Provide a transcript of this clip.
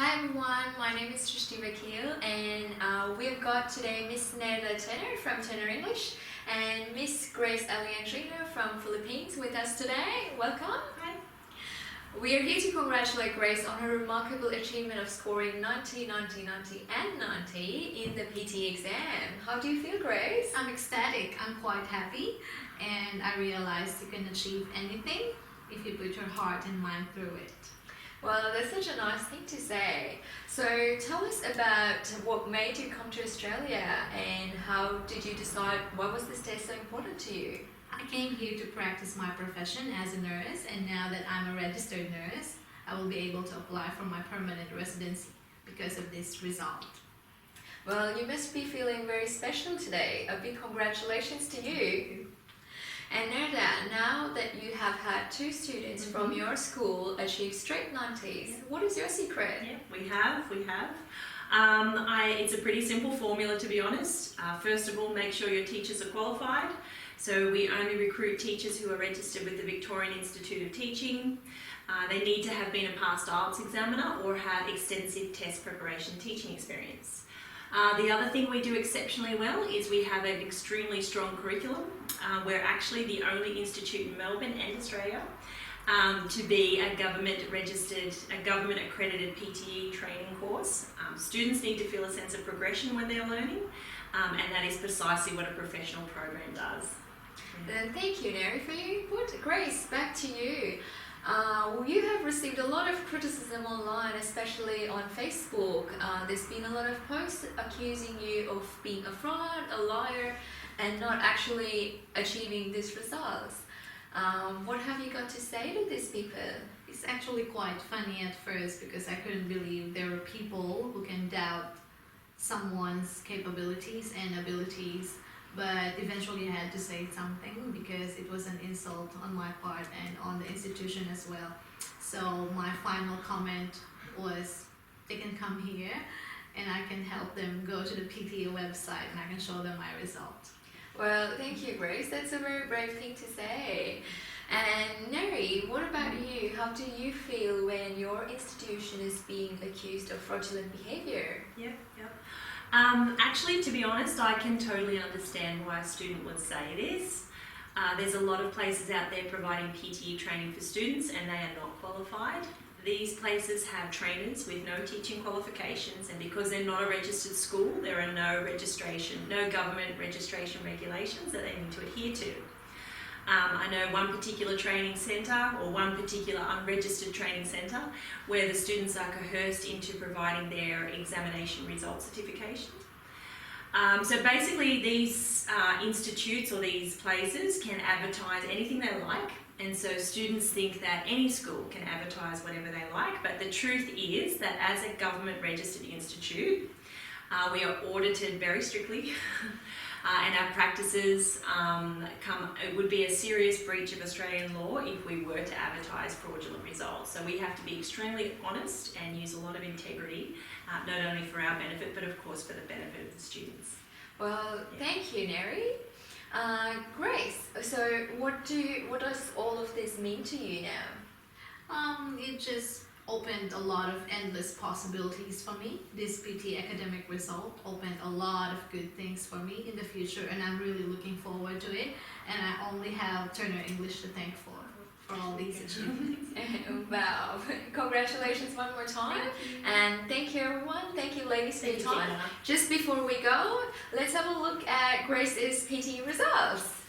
Hi everyone, my name is Srishti Vakil and we've got today Miss Neda Tenor from Tenor English and Miss Grace Aliandrina from Philippines with us today. Welcome. Hi. We are here to congratulate Grace on her remarkable achievement of scoring 90, 90, 90 and 90 in the PTE exam. How do you feel, Grace? I'm ecstatic. I'm quite happy, and I realized you can achieve anything if you put your heart and mind through it. Well, that's such a nice thing to say. So tell us about what made you come to Australia and how did you decide, why was this test so important to you? I came here to practice my profession as a nurse, and now that I'm a registered nurse, I will be able to apply for my permanent residency because of this result. Well, you must be feeling very special today. A big congratulations to you. And Neda, now that you have had two students from your school achieve straight 90s, what is your secret? Yeah, we have. It's a pretty simple formula, to be honest. First of all, make sure your teachers are qualified. So we only recruit teachers who are registered with the Victorian Institute of Teaching. They need to have been a past IELTS examiner or have extensive test preparation teaching experience. The other thing we do exceptionally well is we have an extremely strong curriculum. We're actually the only institute in Melbourne and Australia to be a government accredited PTE training course. Students need to feel a sense of progression when they're learning, and that is precisely what a professional program does. Thank you, Neri, for your input. Grace, back to you. You have received a lot of criticism online, especially on Facebook. There's been a lot of posts accusing you of being a fraud, a liar, and not actually achieving these results. What have you got to say to these people? It's actually quite funny at first because I couldn't believe there are people who can doubt someone's capabilities and abilities. But eventually I had to say something because it was an insult on my part and on the institution as well. So my final comment was, they can come here and I can help them go to the PTE website and I can show them my result. Well, thank you, Grace. That's a very brave thing to say. And Neri, what about you? How do you feel when your institution is being accused of fraudulent behaviour? Yep. Actually, to be honest, I can totally understand why a student would say this. There's a lot of places out there providing PTE training for students and they are not qualified. These places have trainers with no teaching qualifications, and because they're not a registered school, there are no government registration regulations that they need to adhere to. I know one particular training centre or one particular unregistered training centre where the students are coerced into providing their examination result certification. So basically these institutes or these places can advertise anything they like, and so students think that any school can advertise whatever they like, but the truth is that as a government registered institute, we are audited very strictly. And our practices it would be a serious breach of Australian law if we were to advertise fraudulent results. So we have to be extremely honest and use a lot of integrity, not only for our benefit, but of course for the benefit of the students. Well, thank you, Neri. Grace, so what does all of this mean to you now? It just opened a lot of endless possibilities for me. This PT academic result opened a lot of good things for me in the future, and I'm really looking forward to it, and I only have Turner English to thank for all these achievements. Wow, congratulations one more time. And thank you everyone, thank you ladies for your time. Just before we go, let's have a look at Grace's PT results.